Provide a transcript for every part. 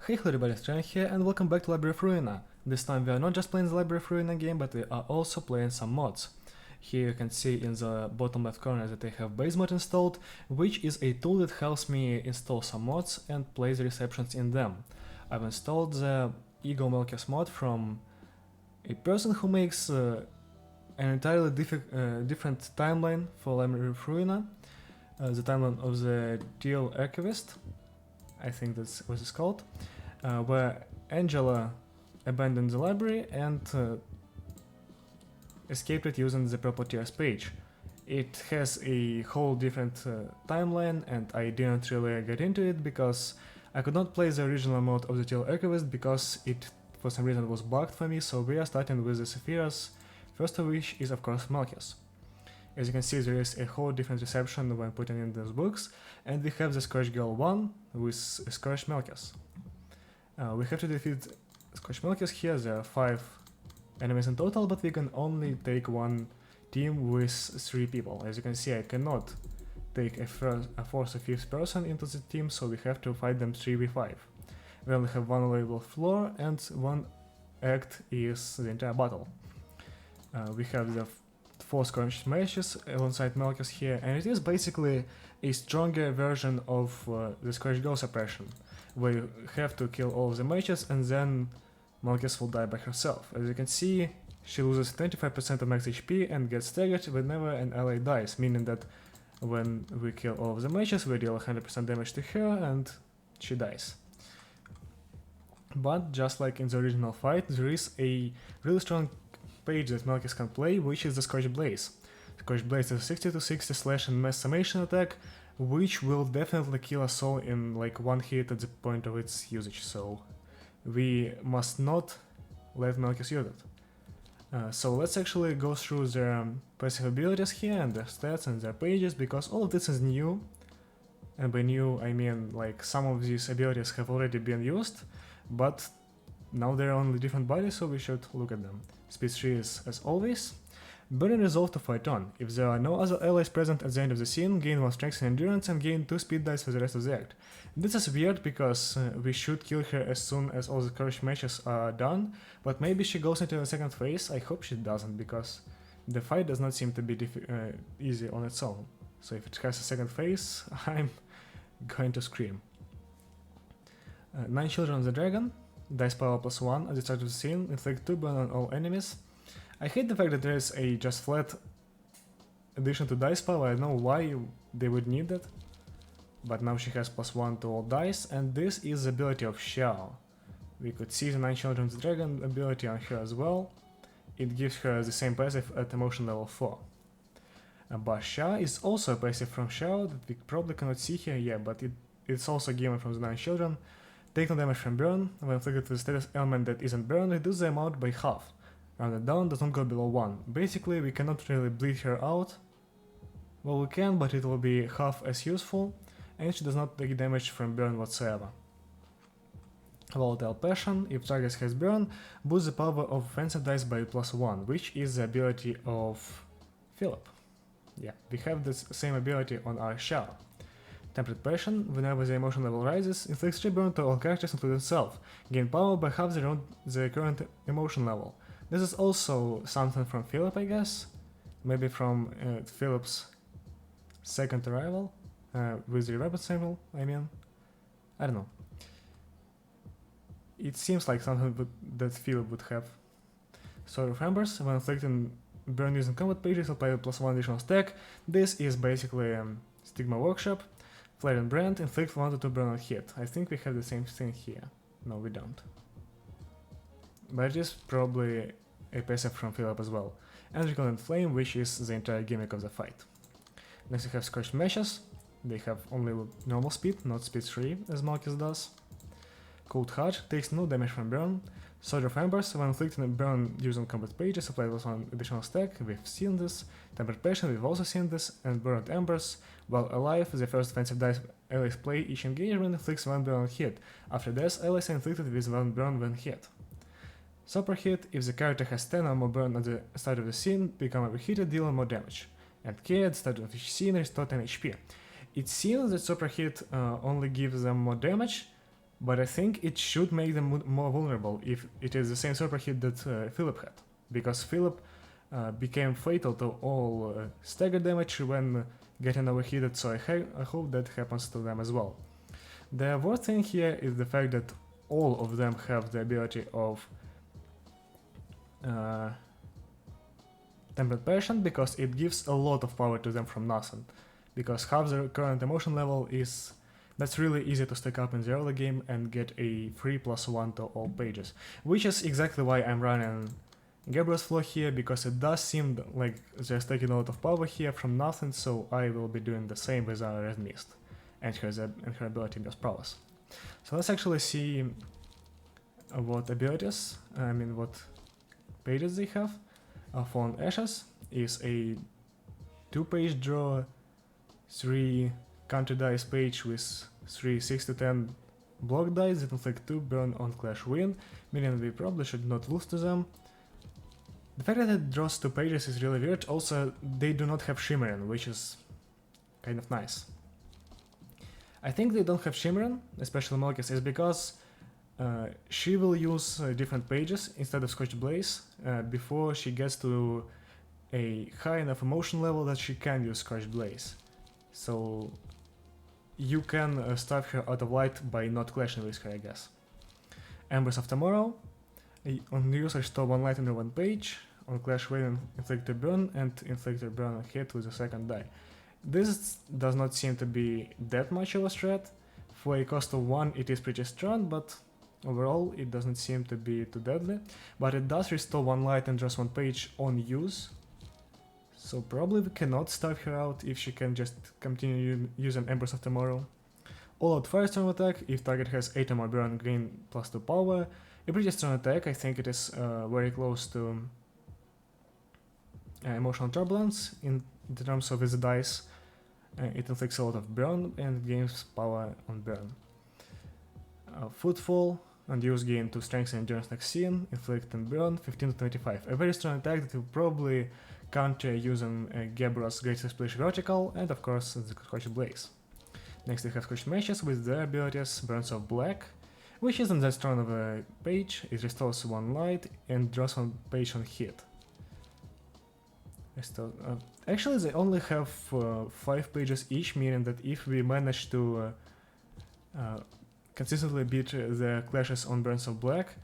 Hey hello everybody, Stran here and welcome back to Library of Ruina. This time we are not just playing the Library of Ruina game, but we are also playing some mods. Here you can see in the bottom left corner that I have base mod installed, which is a tool that helps me install some mods and place the receptions in them. I've installed the Ego Malkuth mod from a person who makes an entirely different timeline for Library of Ruina, the timeline of the Teal Archivist, I think that's what it's called, where Angela abandoned the library and escaped it using the properties page. It has a whole different timeline, and I didn't really get into it because I could not play the original mode of the Teal Archivist because it for some reason was bugged for me, so we are starting with the Sephiras, first of which is of course Malkuth. As you can see, there is a whole different reception when putting in those books, and we have the Scorch Girl 1 with Scorch Malkuth. We have to defeat Scorch Malkuth here. There are 5 enemies in total, but we can only take one team with 3 people. As you can see, I cannot take a 4th or 5th person into the team, so we have to fight them 3v5. We only have one available floor, and one act is the entire battle. We have the 4 Scorched Mages alongside Malkuth here, and it is basically a stronger version of the Scorched Girl suppression, where you have to kill all of the mages and then Malkuth will die by herself. As you can see, she loses 25% of max HP and gets staggered whenever an ally dies, meaning that when we kill all of the mages, we deal 100% damage to her and she dies. But just like in the original fight, there is a really strong page that Malkuth can play, which is the Scorch Blaze. Scorch Blaze is a 60-60 slash and mass summation attack, which will definitely kill us all in like one hit at the point of its usage, so we must not let Malkuth use it. So let's actually go through their passive abilities here and their stats and their pages, because all of this is new, and by new I mean like some of these abilities have already been used, but now they're only different bodies, so we should look at them. Speed 3 is, as always, Burning Resolve to fight on. If there are no other allies present at the end of the scene, gain 1 strength and endurance and gain 2 speed dice for the rest of the act. This is weird because we should kill her as soon as all the Scorched matches are done, but maybe she goes into the second phase. I hope she doesn't, because the fight does not seem to be easy on its own. So if it has a second phase, I'm going to scream. 9 Children of the Dragon. Dice power +1 at the start of the scene, inflict 2 burn on all enemies. I hate the fact that there is a just flat addition to dice power. I don't know why they would need that, but now she has +1 to all dice, and this is the ability of Xiao. We could see the 9 Children of the Dragon ability on her as well. It gives her the same passive at emotion level 4. But Xia is also a passive from Xiao that we probably cannot see here yet, but it's also given from the 9 Children. Take no damage from burn. When inflicted with a status element that isn't burned, reduce the amount by half. Rounded down, does not go below 1. Basically, we cannot really bleed her out. Well, we can, but it will be half as useful, and she does not take damage from burn whatsoever. Volatile Passion. If target has burn, boost the power of offensive dice by +1, which is the ability of Philip. Yeah, we have this same ability on our Xiao. Temperate Passion. Whenever the emotion level rises, inflicts 3 burn to all characters including self. Gain power by half the current emotion level. This is also something from Philip, I guess. Maybe from Philip's second arrival, with the weapon symbol, I mean. I don't know. It seems like something that Philip would have. Sword of Embers. When inflicting burn using combat pages, apply a +1 additional stack. This is basically Stigma Workshop. Flare and Brand, inflict 1 to 2 burn on hit. I think we have the same thing here. No, we don't. But it is probably a passive from Philip as well. And Recordant Flame, which is the entire gimmick of the fight. Next we have Scorched Meshes. They have only normal speed, not speed 3, as Malkuth does. Cold Heart takes no damage from burn. Sword of Embers, when inflicting a burn using combat pages, apply +1 additional stack. We've seen this. Tempered Passion, we've also seen this. And Burned Embers, while alive, the first offensive dice allies play each engagement inflicts 1 burn on hit. After death, allies are inflicted with 1 burn when hit. Super Hit, if the character has 10 or more burn at the start of the scene, become overheated, deal more damage. And K at the start of each scene restore 10 HP. It seems that Super Hit only gives them more damage, but I think it should make them more vulnerable if it is the same super hit that Philip had, because Philip became fatal to all stagger damage when getting overheated, so I hope that happens to them as well. The worst thing here is the fact that all of them have the ability of Tempered Passion, because it gives a lot of power to them from nothing. Because half their current emotion level is... That's really easy to stack up in the early game and get a free +1 to all pages. Which is exactly why I'm running Gabriel's Flow here, because it does seem like they're stacking a lot of power here from nothing, so I will be doing the same with our Red Mist and her ability Burst Prowess. So let's actually see what abilities, what pages they have. Fallen Ashes is a 2-page draw, 3 counter dice page with 3 6 to 10 block dice that inflict 2 burn on Clash Win, meaning we probably should not lose to them. The fact that it draws 2 pages is really weird. Also, they do not have Shimmering, which is kind of nice. I think they don't have Shimmering, especially Malkuth, is because she will use different pages instead of Scorched Blaze before she gets to a high enough emotion level that she can use Scorched Blaze. So you can starve her out of light by not clashing with her, I guess. Embers of Tomorrow. On use, restore 1 light under 1 page. On Clash Win, inflict a burn, and inflict a burn on hit with a second die. This does not seem to be that much of a threat. For a cost of 1, it is pretty strong, but overall it doesn't seem to be too deadly. But it does restore 1 light and just 1 page on use. So probably we cannot starve her out if she can just continue using Embers of Tomorrow. All out Firestorm attack, if target has 8 or more burn, gain +2 power. A pretty strong attack, I think it is very close to Emotional Turbulence in terms of its dice. It inflicts a lot of burn and gains power on burn. Footfall, and use gain to strength and endurance next scene, inflict and burn, 15 to 25. A very strong attack that will probably counter using Gabra's Great Splash Vertical, and of course the Scorched Blaze. Next we have Scorched Meshes with their abilities Burns of Black, which isn't that strong of a page. It restores 1 light and draws 1 page on hit. Actually, they only have 5 pages each, meaning that if we manage to consistently beat the clashes on Burns of Black,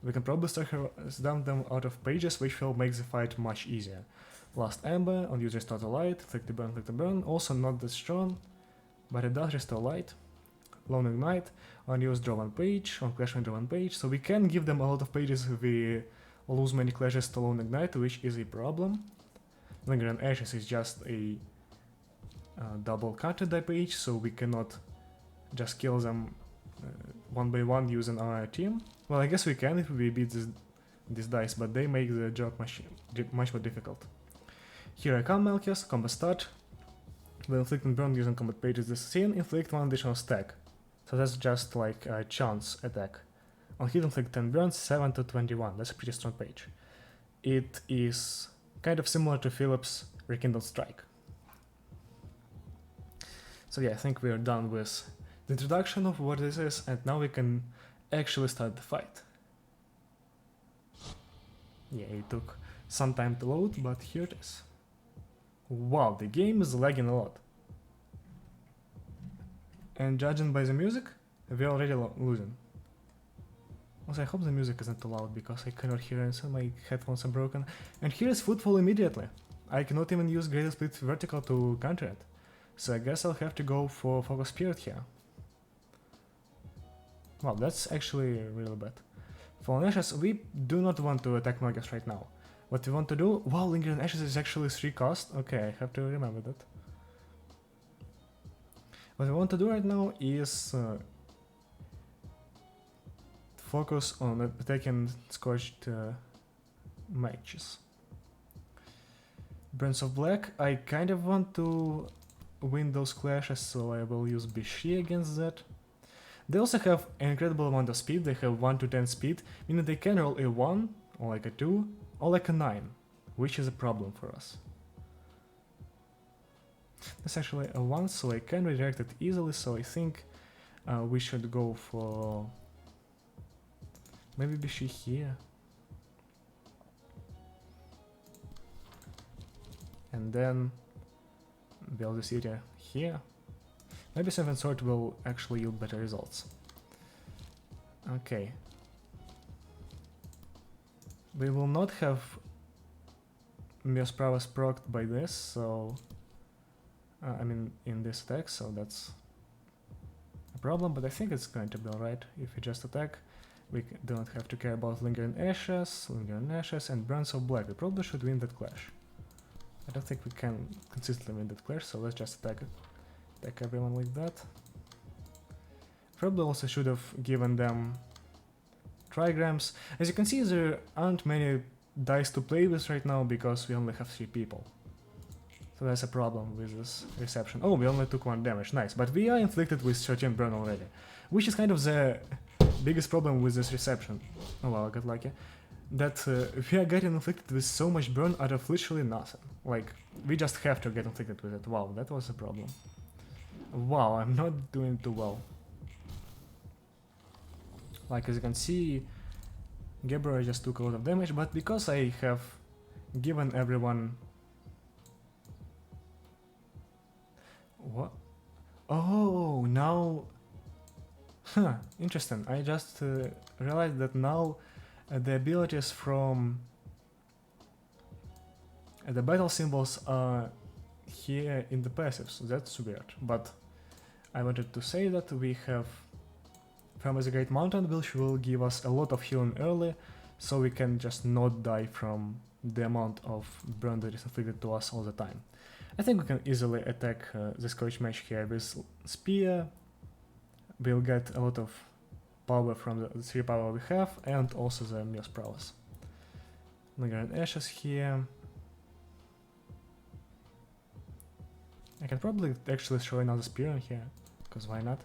we can probably start dump them out of pages, which will make the fight much easier. Last Ember, on use restore the light, inflict the burn, also not that strong, but it does restore light. Lone Ignite, on use draw 1 page, on Clash Win draw 1 page, so we can give them a lot of pages if we lose many clashes to Lone Ignite, which is a problem. Lingering Ashes is just a double counter die page, so we cannot just kill them one by one using our team. Well, I guess we can if we beat these dice, but they make the job much more difficult. Here I come, Malkuth, combat start. When inflicting burn using combat pages this scene, inflict 1 additional stack. So that's just like a chance attack. On hit inflict 10 burns, 7 to 21, that's a pretty strong page. It is kind of similar to Philip's Rekindled Strike. So yeah, I think we are done with the introduction of what this is, and now we can actually start the fight. Yeah, it took some time to load, but here it is. Wow, the game is lagging a lot. And judging by the music, we're already losing. Also, I hope the music isn't too loud, because I cannot hear it, so my headphones are broken. And here is Footfall immediately. I cannot even use Greater Split Vertical to counter it. So I guess I'll have to go for Focus Spirit here. Wow, that's actually really bad. Fallen Ashes, we do not want to attack Malkuth right now. What we want to do... Wow, Lingering Ashes is actually 3 cost. Okay, I have to remember that. What we want to do right now is focus on attacking Scorched matches. Burns of Black, I kind of want to win those clashes, so I will use Bishi against that. They also have an incredible amount of speed. They have 1 to 10 speed, meaning they can roll a 1, or like a 2, or like a 9, which is a problem for us. That's actually a 1, so I can redirect it easily, so I think we should go for... maybe she here. And then build this area here. Maybe something sort will actually yield better results. Okay. We will not have Mios Prowess procced by this, so... I mean, in this attack, so that's a problem, but I think it's going to be alright. If we just attack, we don't have to care about Lingering Ashes, and Burns of Black. We probably should win that clash. I don't think we can consistently win that clash, so let's just attack it. Attack everyone like that. Probably also should have given them trigrams. As you can see, there aren't many dice to play with right now because we only have 3 people. So that's a problem with this reception. Oh, we only took 1 damage, nice. But we are inflicted with 13 burn already, which is kind of the biggest problem with this reception. Oh well, I got lucky. That we are getting inflicted with so much burn out of literally nothing. Like, we just have to get inflicted with it. Wow, that was a problem. Wow, I'm not doing too well. Like, as you can see, Gabriel just took a lot of damage, but because I have given everyone... What? Oh, now... Huh, interesting. I just realized that now the abilities from the battle symbols are here in the passives. That's weird, but I wanted to say that we have Famous Great Mountain, which will give us a lot of healing early, so we can just not die from the amount of burn that is inflicted to us all the time. I think we can easily attack the Scorch Mage here with Spear. We'll get a lot of power from the 3 power we have, and also the Mios Prowess. Lingering Ashes here. I can probably actually throw another Spear in here, because why not?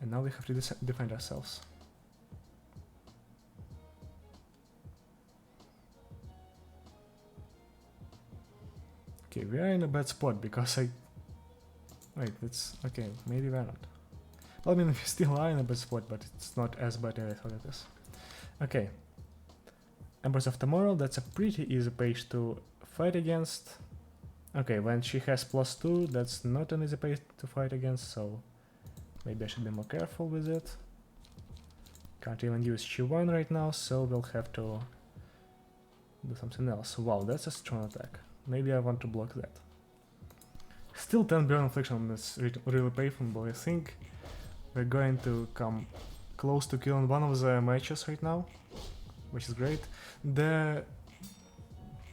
And now we have to defend ourselves. Okay, we are in a bad spot because I... Wait, it's... okay, maybe we're not. Well, I mean, we still are in a bad spot, but it's not as bad as I thought it is. Okay. Embers of Tomorrow, that's a pretty easy page to fight against. Okay, when she has +2, that's not an easy page to fight against, so... maybe I should be more careful with it. Can't even use Chi-1 right now, so we'll have to do something else. Wow, that's a strong attack. Maybe I want to block that. Still 10 burn infliction is really painful. I think we're going to come close to killing one of the matches right now, which is great. The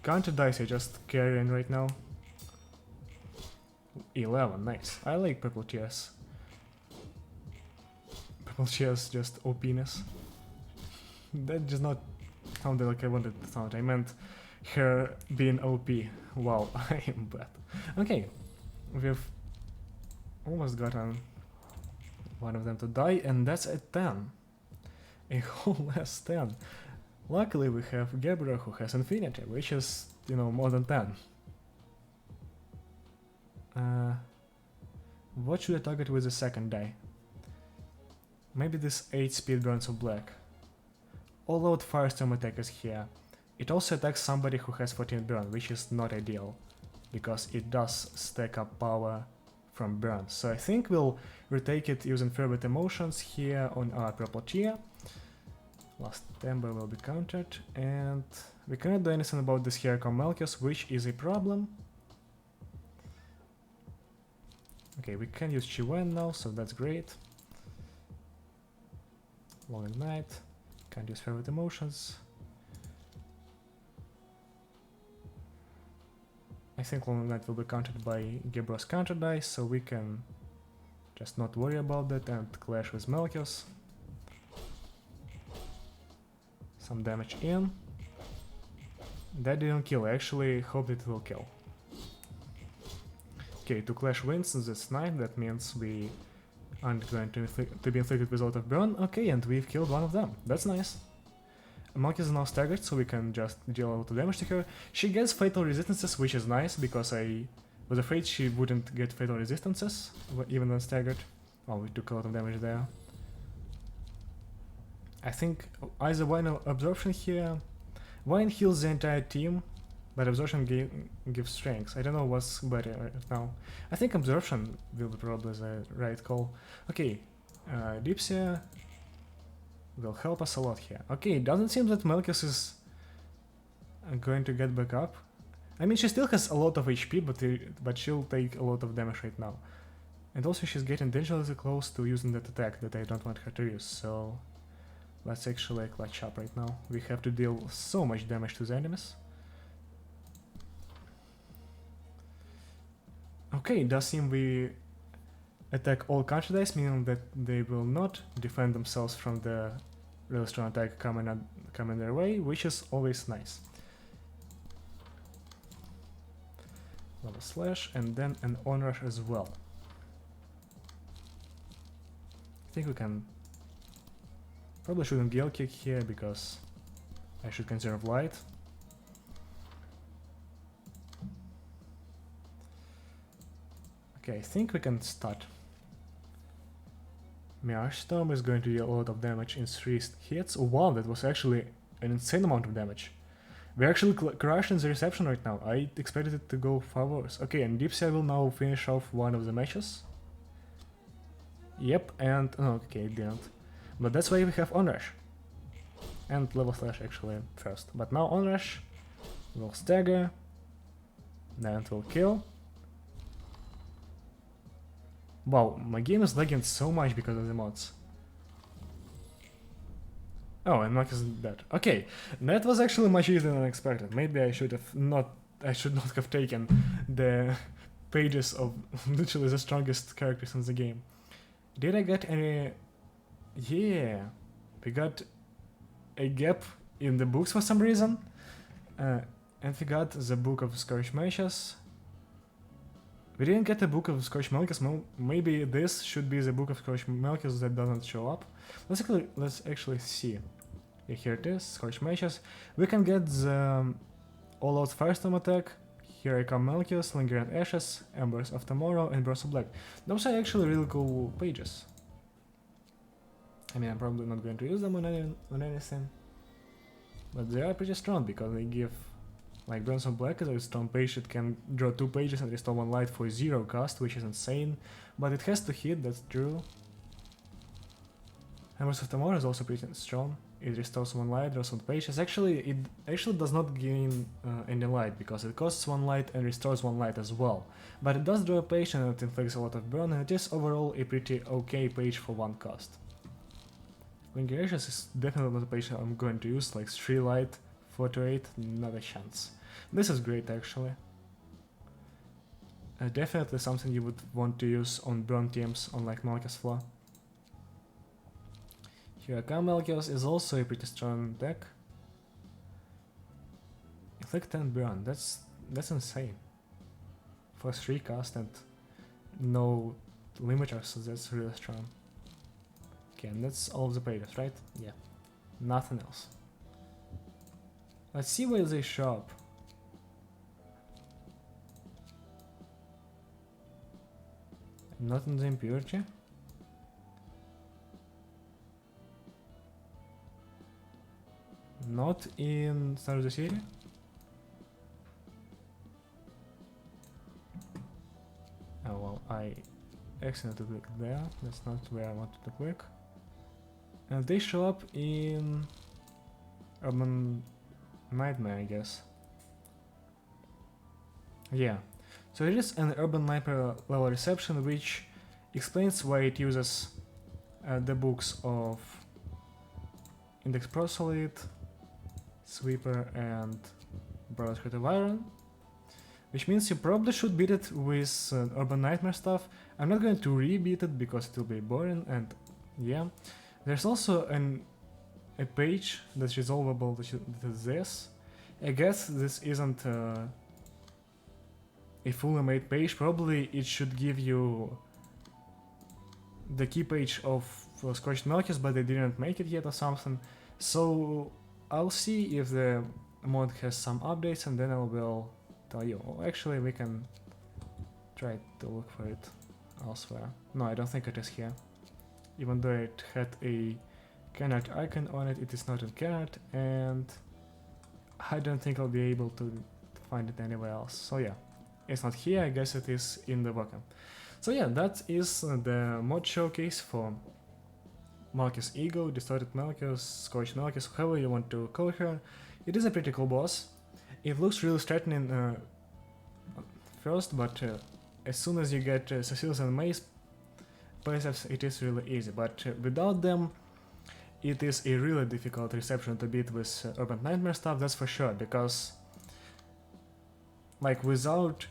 counter dice are just carrying right now. 11, nice. I like purple tears. Purple tears just OP-ness. That does not sound like I wanted to sound. I meant her being OP. Wow, I am bad. Okay, we've almost gotten one of them to die, and that's a 10. A whole less 10. Luckily we have Gabriel who has Infinity, which is, you know, more than 10. What should I target with the second die? Maybe this 8 speed burns of black. All-out Firestorm attack is here. It also attacks somebody who has 14 burn, which is not ideal, because it does stack up power from burn. So I think we'll retake it using Fervent Emotions here on our purple tier. Last Ember will be countered, and we cannot do anything about this Hierarch Malkuth, which is a problem. Okay, we can use Chi-1 now, so that's great. Long Ignite, can't use Fervent Emotions. I think Long Ignite will be countered by Gabriel's counter dice, so we can just not worry about that and clash with Malkuth. Some damage in. That didn't kill, I actually hope it will kill. Okay, 2 clash wins, that's nice, that means we aren't going to be inflicted with a lot of burn. Okay, and we've killed one of them, that's nice. Malkuth is now staggered, so we can just deal a lot of damage to her. She gets fatal resistances, which is nice, because I Was afraid she wouldn't get fatal resistances, even when staggered. Oh, we took a lot of damage there. I think either Wine Absorption here. Wine heals the entire team, but Absorption gives strength. I don't know what's better right now. I think Absorption will be probably the right call. Okay, Dipsia will help us a lot here. Okay, it doesn't seem that Malkuth is going to get back up. I mean, she still has a lot of HP, but she'll take a lot of damage right now. And also she's getting dangerously close to using that attack that I don't want her to use, so let's actually clutch up right now. We have to deal so much damage to the enemies. Okay, it does seem we attack all counter dice, meaning that they will not defend themselves from the really strong attack coming their way, which is always nice. Lava Slash, and then an Onrush as well. I think we can... Probably shouldn't Gale Kick here, because I should conserve light. Okay, I think we can start. Mirage Storm is going to deal a lot of damage in 3 hits. Wow, that was actually an insane amount of damage. We're actually crushing the reception right now. I expected it to go far worse. Okay, and Dipsia will now finish off one of the matches. Yep, and... oh, okay, it didn't. But that's why we have Onrush. And Level Slash actually first. But now Onrush will stagger. Then it will kill. Wow, my game is lagging so much because of the mods. Oh, and Malkuth is dead. Okay, that was actually much easier than expected. Maybe I should not have taken the pages of literally the strongest characters in the game. Did I get any... yeah, we got a gap in the books for some reason. And we got the Book of Scorched Mages. We didn't get the Book of Scorched Malkuth. Maybe this should be the Book of Scorched Malkuth that doesn't show up. Let's actually see. Yeah, here it is, Scorched Mages. We can get the All-Out Firestorm attack. Here I Come Malkuth, Lingering Ashes, Embers of Tomorrow, and Burst of Black. Those are actually really cool pages. I mean, I'm probably not going to use them on anything. But they are pretty strong because they give... like, Burst of Black is a strong page, it can draw 2 pages and restore 1 light for 0 cost, which is insane. But it has to hit, that's true. Embers of Tomorrow is also pretty strong. It restores 1 light, draws 1 pages. Actually, it actually does not gain any light, because it costs 1 light and restores 1 light as well. But it does draw a page and it inflicts a lot of burn, and it is overall a pretty okay page for 1 cost. Lingering Ashes is definitely not a page I'm going to use, like 3 light, 4 to 8, not a chance. This is great actually. Definitely something you would want to use on burn teams on like Malkuth Flaw. Here Come Malkuth is also a pretty strong deck. Inflict 10 burn, that's insane. For 3 cast and no limiters, so that's really strong. Okay, and that's all of the pages, right? Yeah. Nothing else. Let's see where they show up. Not in the Impurity. Not in Start of the City. Oh well, I accidentally clicked there. That's not where I wanted to click. And they show up in Urban Nightmare, I guess. Yeah. So it is an Urban Nightmare level reception, which explains why it uses the books of Index Proselyte, Sweeper, and Brotherhood of Iron. Which means you probably should beat it with Urban Nightmare stuff. I'm not going to re-beat it because it will be boring, and yeah. There's also a page that's resolvable that is this. I guess this isn't a fully made page. Probably it should give you the key page of Scorched Malkuth, but they didn't make it yet or something. So I'll see if the mod has some updates and then I will tell you. Well, actually we can try to look for it elsewhere. No, I don't think it is here. Even though it had a canard icon on it, it is not in canard, and I don't think I'll be able to find it anywhere else. So yeah, it's not here, I guess it is in the worker. So yeah, that is the mod showcase for Malkuth Ego, Distorted Malkuth, Scorched Malkuth, however you want to call her. It is a pretty cool boss. It looks really threatening first, but as soon as you get Cecils and Mace precepts, it is really easy. But without them, it is a really difficult reception to beat with Urban Nightmare stuff, that's for sure, because like without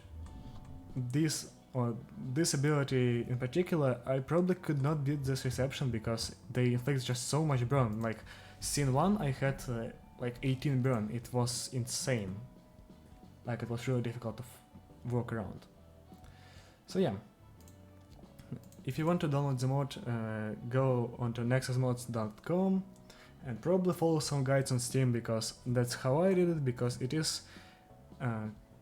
this or this ability in particular, I probably could not beat this reception because they inflict just so much burn. Like scene 1 I had like 18 burn, it was insane. Like it was really difficult to work around. So yeah, if you want to download the mod, go onto nexusmods.com and probably follow some guides on Steam, because that's how I did it, because it is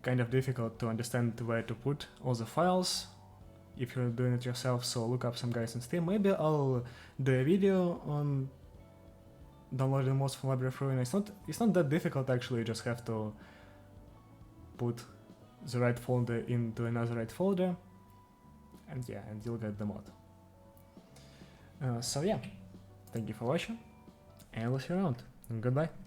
kind of difficult to understand where to put all the files if you're doing it yourself, so look up some guides on Steam. Maybe I'll do a video on downloading mods from Library of Ruina. It's not that difficult actually, you just have to put the right folder into another right folder, and yeah, and you'll get the mod. So yeah, thank you for watching, and we'll see you around. Goodbye.